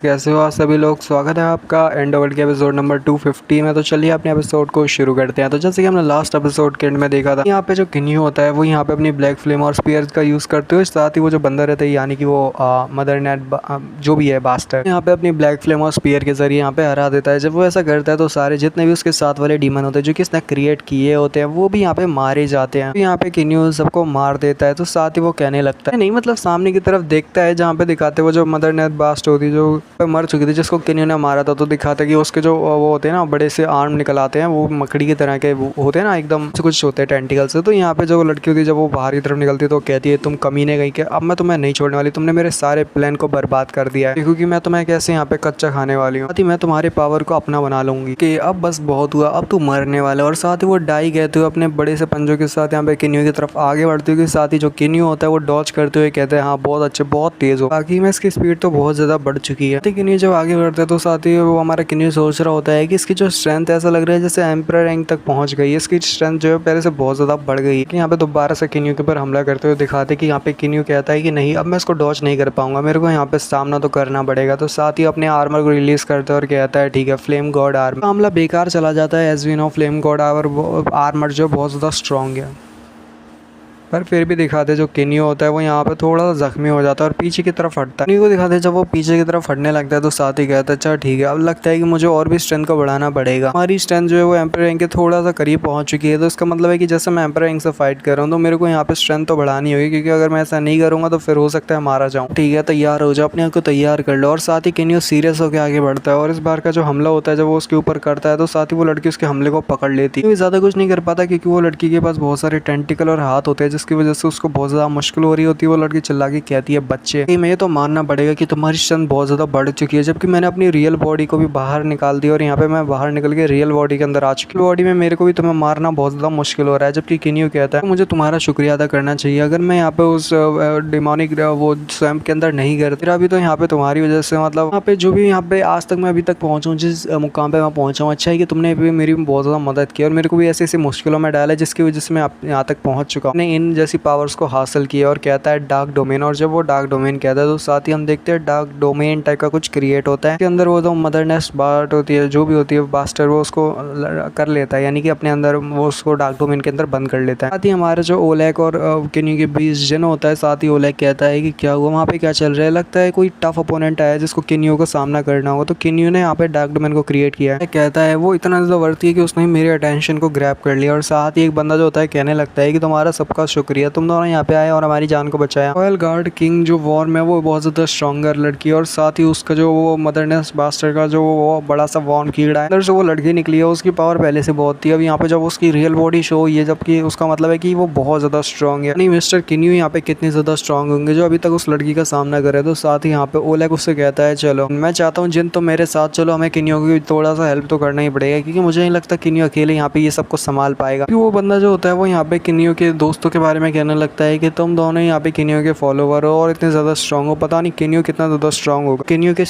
कैसे हो आप सभी लोग। स्वागत है आपका एंड वर्ल्ड के एपिसोड नंबर 250 में। तो चलिए अपने एपिसोड को शुरू करते हैं। तो जैसे कि हमने लास्ट एपिसोड के एंड में देखा था, यहाँ पे जो किन्यू होता है वो यहाँ पे अपनी ब्लैक फ्लेम और स्पीयर्स का यूज़ करते हुए, साथ ही वो जो बंदा रहता है यानी कि वो मदर नेट जो भी है बास्टर, यहाँ पे अपनी ब्लैक फ्लेम और स्पीयर के जरिए यहाँ पे हरा देता है। जब वो ऐसा करता है तो सारे जितने भी उसके साथ वाले डीमन होते हैं जो कि इसने क्रिएट किए होते हैं वो भी यहाँ पे मारे जाते हैं। तो यहाँ पे किन्यू सबको मार देता है। तो साथ ही वो कहने लगता है, नहीं मतलब सामने की तरफ देखता है जहाँ पे दिखाते वो जो मदर नेट बास्ट होती जो मर चुकी थी, जिसको किन्यू ने मारा था। तो दिखाता है कि उसके जो वो होते हैं ना बड़े से आर्म निकल आते हैं, वो मकड़ी की तरह के होते हैं ना, एकदम से कुछ होते हैं टेंटिकल से। तो यहाँ पे जो लड़की होती है जब वो बाहर की तरफ निकलती है तो कहती है, तुम कमीने गई के अब मैं तुम्हें नहीं छोड़ने वाली, तुमने मेरे सारे प्लान को बर्बाद कर दिया है क्योंकि मैं तुम्हें कैसे यहाँ पे कच्चा खाने वाली हूँ। मैं तुम्हारे पावर को अपना बना लूंगी कि अब बस बहुत हुआ, अब तू मरने वाला। और साथ ही वो डाई कहते हुए अपने बड़े से पंजों के साथ यहाँ पे किन्यू की तरफ आगे बढ़ते हुए, साथ ही जो किन्यू होता है वो डॉज करते हुए कहते हैं, हाँ बहुत अच्छे, बहुत तेज हो। बाकी में इसकी स्पीड तो बहुत ज्यादा बढ़ चुकी है। किन्यू जब आगे बढ़ते हैं तो साथ ही वो हमारा किन्यू सोच रहा होता है कि इसकी जो स्ट्रेंथ ऐसा लग रहा है जैसे एम्परर रैंक तक पहुंच गई है। इसकी स्ट्रेंथ जो है पहले से बहुत ज्यादा बढ़ गई है। कि यहाँ पे दोबारा से किन्यू के ऊपर हमला करते हुए दिखाते कि यहाँ पे किन्यू कहता है कि नहीं अब मैं इसको डॉज नहीं कर पाऊंगा, मेरे को यहाँ पे सामना तो करना पड़ेगा। तो साथ ही अपने आर्मर को रिलीज करते और कहता है ठीक है, फ्लेम गॉड आर्मर। मामला बेकार चला जाता है। As we know flame god armour जो बहुत ज्यादा स्ट्रॉन्ग है, पर फिर भी दिखाते जो किन्यू होता है वो यहाँ पे थोड़ा सा जख्मी हो जाता है और पीछे की तरफ हटता है। किन्यू को दिखाते जब वो पीछे की तरफ हटने लगता है तो साथ ही कहता है, अच्छा ठीक है, अब लगता है कि मुझे और भी स्ट्रेंथ को बढ़ाना पड़ेगा। हमारी स्ट्रेंथ जो है वो एम्पर रैंक के थोड़ा सा करीब पहुंच चुकी है। तो इसका मतलब है कि जैसे मैं एम्पर रैंक से फाइट कर रहा हूँ तो मेरे को यहाँ पे स्ट्रेंथ तो बढ़ानी होगी, क्योंकि अगर मैं ऐसा नहीं करूँगा तो फिर हो सकता है मारा जाऊँ। ठीक है, तैयार हो जाओ, अपने आप को तैयार कर लो। और साथ ही किन्यू सीरियस होकर आगे बढ़ता है और इस बार का जो हमला होता है जब वो उसके ऊपर करता है तो साथ ही वो लड़की उसके हमले को पकड़ लेती है। ज्यादा कुछ नहीं कर पाता क्योंकि वो लड़की के पास बहुत सारे टेंटिकल और हाथ होते हैं, जिसकी वजह से उसको बहुत ज्यादा मुश्किल हो रही होती है। वो लड़की चिल्ला के कहती है, बच्चे मैं तो मानना पड़ेगा कि तुम्हारी स्ट्रेंथ बहुत ज्यादा बढ़ चुकी है, जबकि मैंने अपनी रियल बॉडी को भी बाहर निकाल दिया और यहाँ पे मैं बाहर निकल के रियल बॉडी के अंदर आ चुकी। बॉडी में मेरे को भी तुम्हें मारना बहुत ज्यादा मुश्किल हो रहा है। जबकि किन्यू कहता है, मुझे तुम्हारा शुक्रिया अदा करना चाहिए, अगर मैं यहाँ पे उस डिमोनिक वो स्वैम्प के अंदर नहीं गया फिर अभी तो यहाँ पे तुम्हारी वजह से मतलब यहाँ पे जो भी यहाँ पे आज तक मैं अभी तक पहुंचा हूँ, जिस मुकाम पे मैं पहुंचा हूँ, अच्छा है कि तुमने भी मेरी बहुत ज्यादा मदद की और मेरे को भी ऐसी ऐसी मुश्किलों में डाला जिसकी वजह से मैं यहाँ तक पहुंच चुका हूँ, इन जैसी पावर्स को हासिल किया। और कहता है डार्क डोमेन, और जब वो डार्क डोमेन कहता है तो साथ ही हम देखते हैं डार्क डोमेन टाइप का कुछ क्रिएट होता है। इसके अंदर वो जो मदर नेस्ट बार्ट होती है जो भी होती है बास्टर, वो उसको कर लेता है, यानी कि अपने अंदर वो उसको डार्क डोमेन के अंदर बंद कर लेता है। साथ ही हमारा जो ओलेक और किन्यू के बीच जन होता है, साथ ही ओलेक कहता है कि क्या हुआ वहाँ पे, क्या चल रहा है, लगता है कोई टफ अपोनेंट आया जिसको किन्यू को सामना करना होगा। तो किन्यू ने यहाँ पे डार्क डोमेन को क्रिएट किया है। कहता है वो इतना ज्यादा वर्ती है कि उसने मेरे अटेंशन को ग्रैब कर लिया। और साथ ही एक बंदा जो होता है कहने लगता है कि तुम्हारा सबका शुक्रिया, तुम दोनों यहाँ पे आए और हमारी जान को बचाया। रॉयल गार्ड किंग जो वॉर्म है वो बहुत ज्यादा स्ट्रॉन्गर लड़की है, और साथ ही उसका जो वो मदरनेस बास्टर का जो वो बड़ा सा वॉर्म कीड़ा है अंदर से वो लड़की निकली है, उसकी पावर पहले से बहुत थी। अब यहाँ पे जब उसकी रियल बॉडी शो हुई है, जबकि उसका मतलब है कि वो बहुत ज्यादा स्ट्रॉन्ग है। नहीं मिस्टर किन्यू यहाँ पे कितने ज्यादा स्ट्रॉन्ग होंगे जो अभी तक उस लड़की का सामना करे। तो साथ ही यहाँ पे ओलेक उससे कहता है, चलो मैं चाहता हूँ जिन तो मेरे साथ चलो, हमें किन्यू की थोड़ा सा हेल्प तो करना ही पड़ेगा, क्योंकि मुझे नहीं लगता किन्यू अकेले यहाँ पे ये सब कुछ संभाल पाएगा। क्योंकि वो बंदा जो होता है वो यहाँ पे किन्यू के दोस्तों के बारे में कहने लगता है कि तुम दोनों यहाँ पे किन्यू के फॉलोवर हो और इतने ज्यादा स्ट्रॉन्ग हो, पता नहीं किन्यू कितना ज्यादा स्ट्रॉन्ग होगा। किन्यू के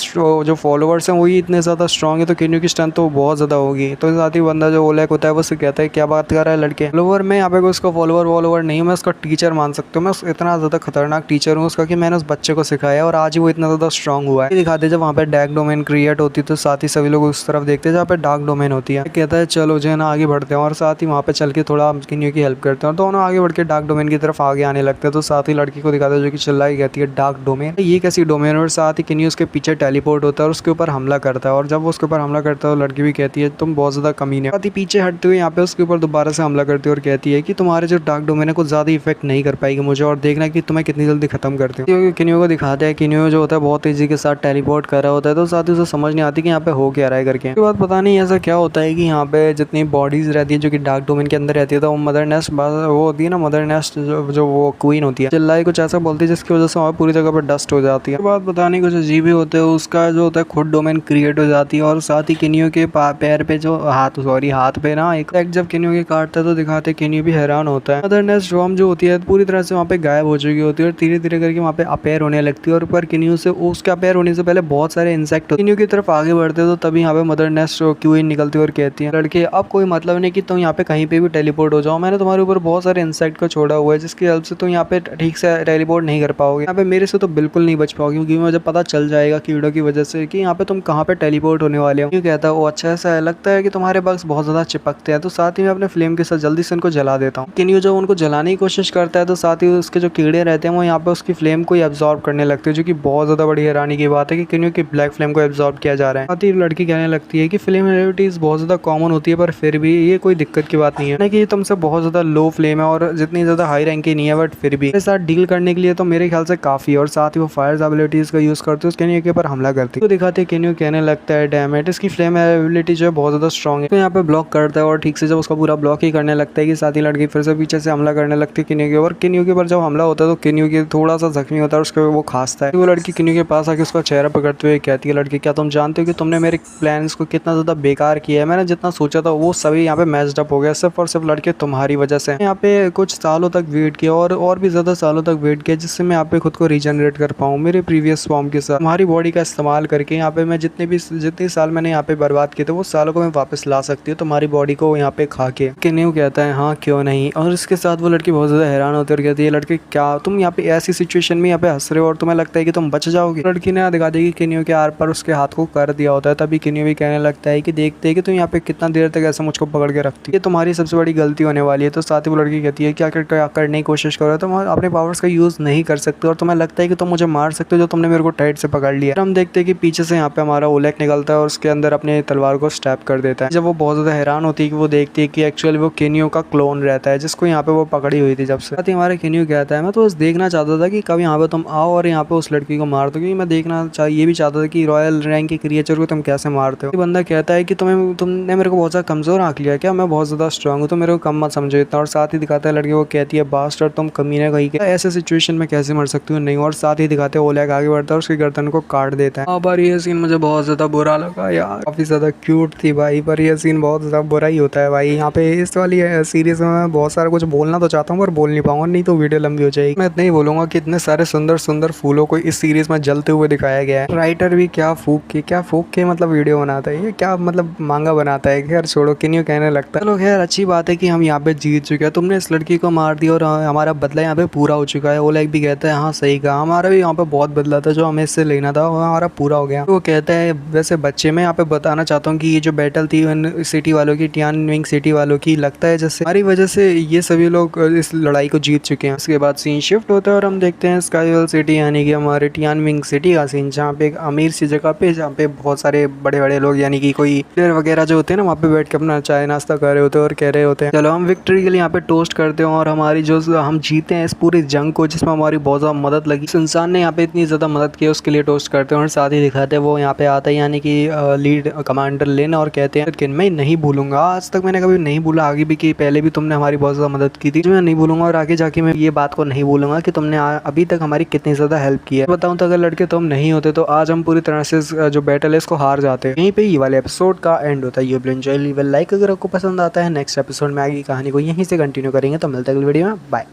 जो फॉलोवर्स हैं वही इतने ज्यादा स्ट्रॉन्ग है, तो किन्यू की स्ट्रेंथ तो बहुत ज्यादा होगी। तो साथ ही बंदा जो ओलेक होता है वो उससे कहता है, क्या बात कर रहा है लड़के, फॉलोवर मैं यहाँ पे उसका फॉलोवर नहीं, मैं उसका टीचर मान सकता हूँ, मैं इतना ज्यादा खतरनाक टीचर हूँ उसका कि मैंने उस बच्चे को सिखाया और आज ही वो इतना ज्यादा स्ट्रॉन्ग हुआ है। दिखाते जब वहाँ पे डार्क डोमेन क्रिएट होती है तो साथ ही सभी लोग उस तरफ देखते हैं जहाँ पे डार्क डोमेन होती है। कहता है चलो जो है ना आगे बढ़ते हैं, और साथ ही वहाँ पे चल के थोड़ा किन्यू की हेल्प करते हैं और दोनों आगे बढ़ के डार्क डोमेन की तरफ आगे आने लगते हैं। तो साथ ही लड़की को दिखाते हैं जो कि चिल्लाई कहती है, डार्क डोमेन ये कैसी डोमेन। और साथ ही किन्यू उसके पीछे टेलीपोर्ट होता है और उसके ऊपर हमला करता है, और जब वो उसके ऊपर हमला करता है तो लड़की भी कहती है तुम बहुत ज्यादा कमीने। साथ ही पीछे हटते हुए यहाँ पे उसके ऊपर दोबारा से हमला करती है और कहती है कि तुम्हारे जो डार्क डोमेन है कुछ ज्यादा इफेक्ट नहीं कर पाएगी मुझे, और देखना कि तुम्हें कितनी जल्दी खत्म करती हूँ। किन्यू को दिखाते हैं, किन्यू जो होता है बहुत तेजी के साथ टेलीपोर्ट कर रहा होता है, तो साथ ही उसे समझ नहीं आती कि यहाँ पे हो क्या रहा है करके। उसके बाद पता नहीं ऐसा क्या होता है कि यहाँ पे जितनी बॉडीज रहती है जो कि डार्क डोमेन के अंदर रहती है, तो वो मदर नेस्ट वो होती है ना, मदर नेस्ट जो वो क्वीन होती है, चिल्लाई कुछ ऐसा बोलती है जिसकी वजह से वहाँ पूरी जगह पर डस्ट हो जाती है। बाद पता नहीं कुछ अजीब ही होते हैं, उसका जो होता है खुद डोमेन क्रिएट हो जाती है। और साथ ही किन्यू के पैर पे जो हाथ पे ना एक जब किन्यू के काटता है तो दिखाते किन्यू भी हैरान होता है। मदर नेस्ट वॉर्म जो होती है पूरी तरह से वहाँ पे गायब हो चुकी होती है और धीरे धीरे करके वहाँ पे अपेयर होने लगती है। और ऊपर किन्यू से उसके अपेयर होने से पहले बहुत सारे इंसेक्ट किन्यू की तरफ आगे बढ़ते तो तभी यहाँ पे मदर नेस्ट क्वीन निकलती है और कहती है, लड़के अब कोई मतलब नहीं कि तुम यहाँ पे कहीं पे भी टेलीपोर्ट हो जाओ, मैंने तुम्हारे ऊपर बहुत सारे इंसेक्ट को छोड़ छोड़ा हुआ है जिसकी हेल्प से तुम यहाँ पे ठीक से टेलीपोर्ट नहीं कर पाओगे। यहाँ पे मेरे से तो बिल्कुल नहीं बच पाओगे क्योंकि मुझे पता चल जाएगा कीड़ों की वजह से कि यहाँ पे तुम कहाँ पे टेलीपोर्ट होने वाले हो। क्यों कहता है वो अच्छा ऐसा लगता है कि तुम्हारे बग्स बहुत ज्यादा चिपकते हैं, तो साथ ही मैं अपने फ्लेम के साथ जल्दी से उनको जला देता हूँ। किन्यू जब उनको जलाने की कोशिश करता है तो साथ ही उसके जो कीड़े रहते हैं वो यहाँ पे उसकी फ्लेम को एब्जॉर्ब करने लगते हैं, जो कि बहुत ज्यादा बड़ी हैरानी की बात है कि किन्यू की ब्लैक फ्लेम को एब्जॉर्ब किया जा रहा है। साथ ही लड़की कहने लगती है कि फ्लेम एबिलिटीज बहुत ज्यादा कॉमन होती है पर फिर भी ये कोई दिक्कत की बात नहीं है, कि तुमसे बहुत ज्यादा लो फ्लेम है और जितनी ज्यादा हाई रैंक की नहीं है, बट फिर भी साथ डील करने के लिए तो मेरे ख्याल से काफी है। और साथ ही वो फायर एबिलिटीज का यूज करते हैं केन्यू के ऊपर हमला करती है तो दिखाते हैं केन्यू कहने लगता है डैमेट इसकी फ्लेम एबिलिटी जो है बहुत ज्यादा स्ट्रॉन्ग है, तो यहाँ पे ब्लॉक करता है और ठीक से जब उसका पूरा ब्लॉक ही करने लगता है कि साथ ही लड़की फिर से पीछे से हमला करने लगती है किन्यू के ऊपर। किन्यू के ऊपर जब हमला होता है तो किन्यू के थोड़ा सा जख्मी होता है, उसके वो खांसता है। वो लड़की किन्यू के पास आके उसका चेहरा पकड़ते हुए कहती है लड़की क्या तुम जानते हो कि तुमने मेरे प्लान्स को कितना ज्यादा बेकार किया है, मैंने जितना सोचा था वो सभी यहाँ पे मैच्ड अप हो गया सिर्फ और सिर्फ लड़के तुम्हारी वजह से। यहाँ पे कुछ सालों तक वेट किया और भी ज्यादा सालों तक वेट किया जिससे मैं यहाँ पे खुद को रीजनरेट कर पाऊँ मेरे प्रीवियस फॉर्म के साथ। तुम्हारी बॉडी का इस्तेमाल करके यहाँ पे मैं जितने साल मैंने यहाँ पे बर्बाद किए थे वो सालों को मैं वापस ला सकती हूँ तुम्हारी बॉडी को यहाँ पे खा के। किन्यू कहता है हाँ क्यों नहीं, और इसके साथ वो लड़की बहुत ज्यादा हैरान होती है और कहती है लड़के क्या तुम यहाँ पे ऐसी सिचुएशन में यहाँ पे हंस रहे हो और तुम्हें लगता है कि तुम बच जाओगे। लड़की ने दिखा दी कि किन्यू के आर पर उसके हाथ को कर दिया होता है, तभी किन्यू भी कहने लगता है कि देखते है कि तुम यहाँ पे कितना देर तक ऐसा मुझको पकड़ के रखती है, ये तुम्हारी सबसे बड़ी गलती होने वाली है। तो साथ ही वो लड़की कहती है क्या करने की कोशिश करो, तुम अपने पावर्स का यूज नहीं कर सकते और तुम्हें लगता है कि तुम मुझे मार सकते हो जो तुमने मेरे को टाइट से पकड़ लिया। हम देखते हैं कि पीछे से यहाँ पे हमारा ओलेग निकलता है और उसके अंदर अपने तलवार को स्टैप कर देता है। जब वो बहुत ज्यादा हैरान होती है कि वो देखती है कि एक्चुअली वो किन्यू का क्लोन रहता है जिसको यहाँ पे वो पकड़ी हुई थी जब से। साथ ही हमारे किन्यू कहता है मैं तो बस देखना चाहता था कि कब यहाँ पे तुम आओ और यहाँ पे उस लड़की को मार दो, क्योंकि मैं देखना ये भी चाहता था कि रॉयल रैंक के क्रिएचर को तुम कैसे मारते हो। ये बंदा कहता है कि तुमने मेरे को बहुत ज्यादा कमजोर आंक लिया क्या, मैं बहुत ज्यादा स्ट्रांग हूँ तो मेरे को कम मत समझो इतना। और साथ ही दिखाता है लड़की वो कहती है बास्टर्ड तुम कमीने कहीं के ऐसे सिचुएशन में कैसे मर सकती हो नहीं। और साथ ही दिखाते हैं ओलेग आगे बढ़ता है उसकी गर्दन को काट देता है। पर ये सीन मुझे बहुत ज्यादा बुरा लगा यार, काफी ज्यादा क्यूट थी भाई, पर ये सीन बहुत ज्यादा बुरा ही होता है भाई। यहाँ पे इस वाली सीरीज में मैं बहुत सारा कुछ बोलना तो चाहता हूँ पर बोल नहीं पाऊंगा, नहीं तो वीडियो लंबी हो जाएगी। मैं इतना ही बोलूंगा कि इतने सारे सुंदर सुंदर फूलों को इस सीरीज में जलते हुए दिखाया गया है। राइटर भी क्या फूक के मतलब वीडियो बनाता है, ये क्या मतलब मांगा बनाता है। खैर छोड़ो, किन्यू कहने लगता है चलो खैर अच्छी बात है कि हम यहाँ पे जीत चुके हैं, तुमने इस लड़की को मार दिया और हमारा बदला यहाँ पे पूरा हो चुका है। ओलेग भी कहता है हाँ सही कहा, हमारा भी यहाँ पे बहुत बदला था जो हमें इससे लेना था वो हमारा पूरा हो गया। तो वो कहता है वैसे बच्चे मैं यहाँ पे बताना चाहता हूँ कि ये जो बैटल थी सिटी वालों की, टियानविंग सिटी वालों की, लगता है जैसे हमारी वजह से ये सभी लोग इस लड़ाई को जीत चुके हैं। उसके बाद सीन शिफ्ट होता है और हम देखते हैं स्काईवेल सिटी यानी कि हमारे टियानविंग सिटी का सीन, जहाँ पे एक अमीर सी जगह पे जहाँ पे बहुत सारे बड़े बड़े लोग यानी कि कोई प्लेयर वगैरह जो होते हैं ना वहाँ पे बैठ के अपना चाय नाश्ता कर रहे होते हैं और कह रहे होते हैं चलो हम विक्ट्री के लिए यहाँ पे टोस्ट करते हैं और हमारी जो हम जीते हैं इस पूरी जंग को जिसमें हमारी बहुत ज़्यादा मदद लगी, इस इंसान ने यहाँ पे इतनी ज़्यादा मदद की उसके लिए टोस्ट करते हैं। और साथ ही दिखाते हैं वो यहाँ पे आता है यानी कि लीड कमांडर लेन और कहते हैं कि मैं नहीं भूलूंगा, आज तक मैंने कभी नहीं भूला, आगे भी कि पहले भी तुमने हमारी बहुत ज़्यादा मदद की थी, मैं नहीं भूलूंगा और आगे जाके मैं ये बात को नहीं भूलूंगा कि तुमने अभी तक हमारी कितनी ज़्यादा हेल्प की है। बताऊँ तो अगर लड़के तुम नहीं होते तो आज हम पूरी तरह से जो बैटल है इसको हार जाते। यहीं पे ये वाले एपिसोड का एंड होता है। You will enjoy, leave a like अगर आपको पसंद आता है। नेक्स्ट एपिसोड में आगे कहानी को यहीं से कंटिन्यू करेंगे, तो मिलते हैं अगली वीडियो में, बाय।